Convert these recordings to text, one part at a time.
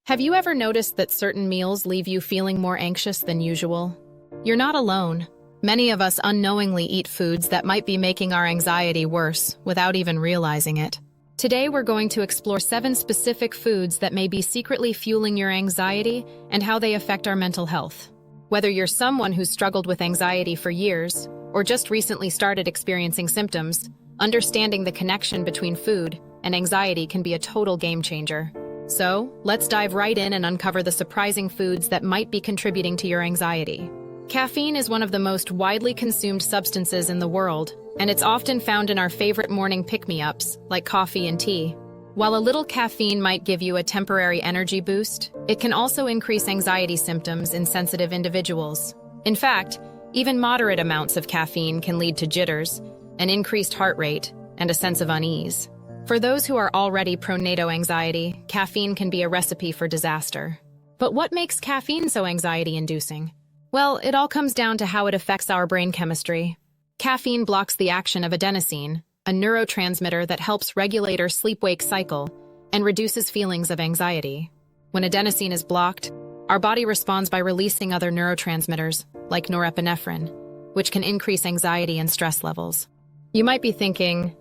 Have you ever noticed that certain meals leave you feeling more anxious than usual? You're not alone. Many of us unknowingly eat foods that might be making our anxiety worse without even realizing it. Today, we're going to explore 7 specific foods that may be secretly fueling your anxiety and how they affect our mental health. Whether you're someone who's struggled with anxiety for years or just recently started experiencing symptoms, understanding the connection between food and anxiety can be a total game changer. So, let's dive right in and uncover the surprising foods that might be contributing to your anxiety. Caffeine is one of the most widely consumed substances in the world, and it's often found in our favorite morning pick-me-ups, like coffee and tea. While a little caffeine might give you a temporary energy boost, it can also increase anxiety symptoms in sensitive individuals. In fact, even moderate amounts of caffeine can lead to jitters, an increased heart rate, and a sense of unease. For those who are already prone to anxiety, caffeine can be a recipe for disaster. But what makes caffeine so anxiety-inducing? Well, it all comes down to how it affects our brain chemistry. Caffeine blocks the action of adenosine, a neurotransmitter that helps regulate our sleep-wake cycle and reduces feelings of anxiety. When adenosine is blocked, our body responds by releasing other neurotransmitters, like norepinephrine, which can increase anxiety and stress levels. You might be thinking,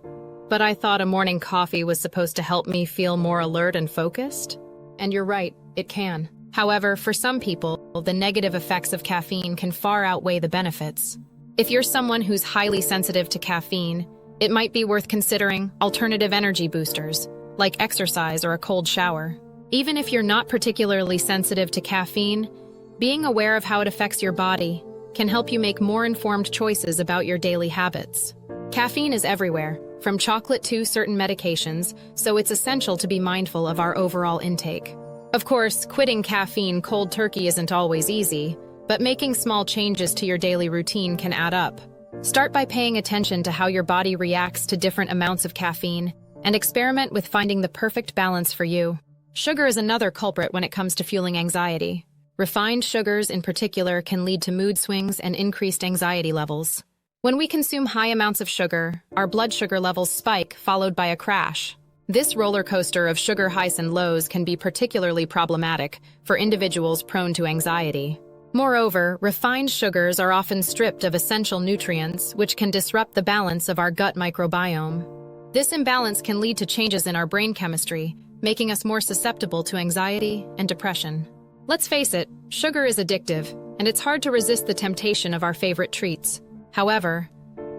but I thought a morning coffee was supposed to help me feel more alert and focused? And you're right, it can. However, for some people, the negative effects of caffeine can far outweigh the benefits. If you're someone who's highly sensitive to caffeine, it might be worth considering alternative energy boosters, like exercise or a cold shower. Even if you're not particularly sensitive to caffeine, being aware of how it affects your body can help you make more informed choices about your daily habits. Caffeine is everywhere, from chocolate to certain medications, so it's essential to be mindful of our overall intake. Of course, quitting caffeine cold turkey isn't always easy, but making small changes to your daily routine can add up. Start by paying attention to how your body reacts to different amounts of caffeine, and experiment with finding the perfect balance for you. Sugar is another culprit when it comes to fueling anxiety. Refined sugars, in particular, can lead to mood swings and increased anxiety levels. When we consume high amounts of sugar, our blood sugar levels spike, followed by a crash. This roller coaster of sugar highs and lows can be particularly problematic for individuals prone to anxiety. Moreover, refined sugars are often stripped of essential nutrients, which can disrupt the balance of our gut microbiome. This imbalance can lead to changes in our brain chemistry, making us more susceptible to anxiety and depression. Let's face it, sugar is addictive, and it's hard to resist the temptation of our favorite treats. However,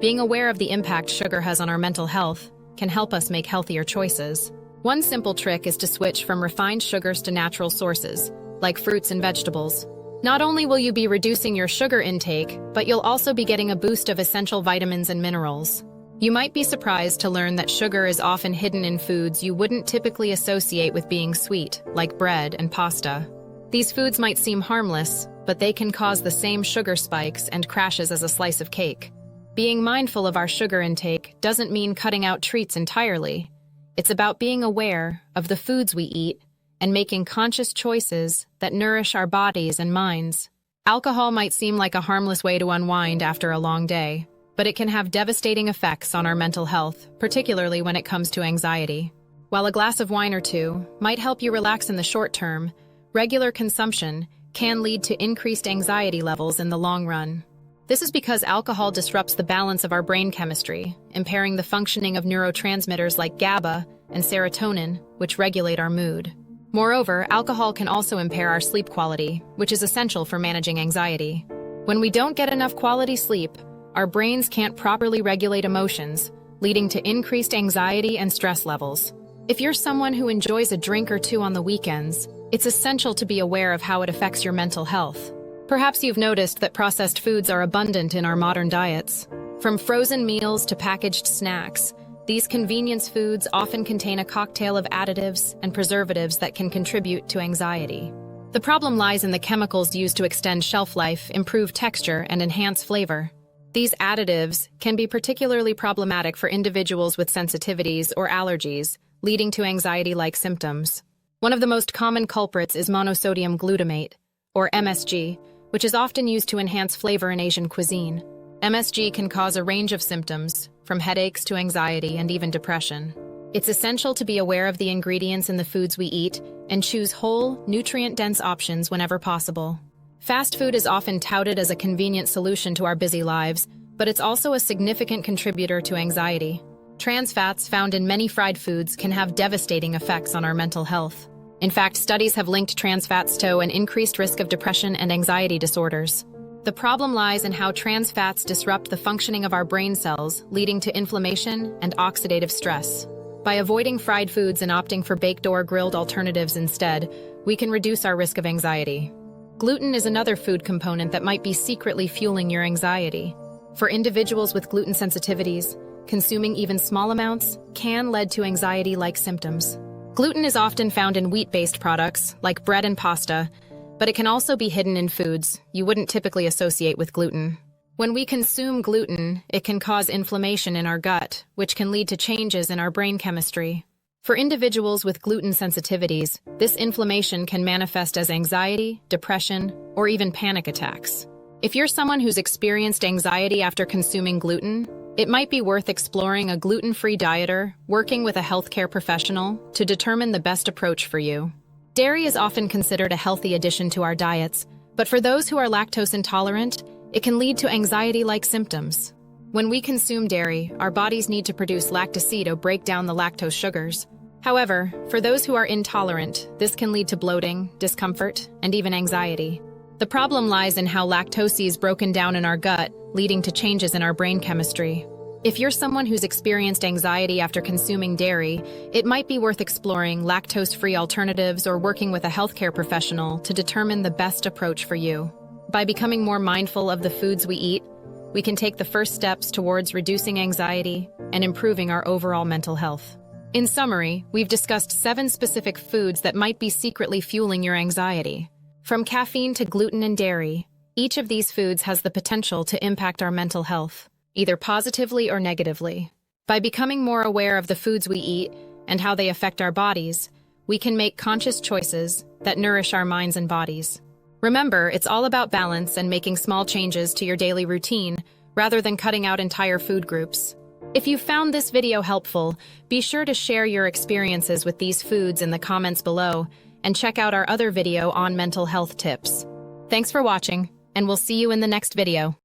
being aware of the impact sugar has on our mental health can help us make healthier choices. One simple trick is to switch from refined sugars to natural sources, like fruits and vegetables. Not only will you be reducing your sugar intake, but you'll also be getting a boost of essential vitamins and minerals. You might be surprised to learn that sugar is often hidden in foods you wouldn't typically associate with being sweet, like bread and pasta. These foods might seem harmless, but they can cause the same sugar spikes and crashes as a slice of cake. Being mindful of our sugar intake doesn't mean cutting out treats entirely. It's about being aware of the foods we eat and making conscious choices that nourish our bodies and minds. Alcohol might seem like a harmless way to unwind after a long day, but it can have devastating effects on our mental health, particularly when it comes to anxiety. While a glass of wine or two might help you relax in the short term, regular consumption can lead to increased anxiety levels in the long run. This is because alcohol disrupts the balance of our brain chemistry, impairing the functioning of neurotransmitters like GABA and serotonin, which regulate our mood. Moreover, alcohol can also impair our sleep quality, which is essential for managing anxiety. When we don't get enough quality sleep, our brains can't properly regulate emotions, leading to increased anxiety and stress levels. If you're someone who enjoys a drink or two on the weekends, it's essential to be aware of how it affects your mental health. Perhaps you've noticed that processed foods are abundant in our modern diets. From frozen meals to packaged snacks, these convenience foods often contain a cocktail of additives and preservatives that can contribute to anxiety. The problem lies in the chemicals used to extend shelf life, improve texture, and enhance flavor. These additives can be particularly problematic for individuals with sensitivities or allergies, leading to anxiety-like symptoms. One of the most common culprits is monosodium glutamate, or MSG, which is often used to enhance flavor in Asian cuisine. MSG can cause a range of symptoms, from headaches to anxiety and even depression. It's essential to be aware of the ingredients in the foods we eat and choose whole, nutrient-dense options whenever possible. Fast food is often touted as a convenient solution to our busy lives, but it's also a significant contributor to anxiety. Trans fats found in many fried foods can have devastating effects on our mental health. In fact, studies have linked trans fats to an increased risk of depression and anxiety disorders. The problem lies in how trans fats disrupt the functioning of our brain cells, leading to inflammation and oxidative stress. By avoiding fried foods and opting for baked or grilled alternatives instead, we can reduce our risk of anxiety. Gluten is another food component that might be secretly fueling your anxiety. For individuals with gluten sensitivities, consuming even small amounts can lead to anxiety-like symptoms. Gluten is often found in wheat-based products, like bread and pasta, but it can also be hidden in foods you wouldn't typically associate with gluten. When we consume gluten, it can cause inflammation in our gut, which can lead to changes in our brain chemistry. For individuals with gluten sensitivities, this inflammation can manifest as anxiety, depression, or even panic attacks. If you're someone who's experienced anxiety after consuming gluten, it might be worth exploring a gluten-free diet or working with a healthcare professional to determine the best approach for you. Dairy is often considered a healthy addition to our diets, but for those who are lactose intolerant, it can lead to anxiety-like symptoms. When we consume dairy, our bodies need to produce lactose to break down the lactose sugars. However, for those who are intolerant, this can lead to bloating, discomfort, and even anxiety. The problem lies in how lactose is broken down in our gut, leading to changes in our brain chemistry. If you're someone who's experienced anxiety after consuming dairy, it might be worth exploring lactose-free alternatives or working with a healthcare professional to determine the best approach for you. By becoming more mindful of the foods we eat, we can take the first steps towards reducing anxiety and improving our overall mental health. In summary, we've discussed 7 specific foods that might be secretly fueling your anxiety. From caffeine to gluten and dairy, each of these foods has the potential to impact our mental health, either positively or negatively. By becoming more aware of the foods we eat and how they affect our bodies, we can make conscious choices that nourish our minds and bodies. Remember, it's all about balance and making small changes to your daily routine rather than cutting out entire food groups. If you found this video helpful, be sure to share your experiences with these foods in the comments below and check out our other video on mental health tips. Thanks for watching, and we'll see you in the next video.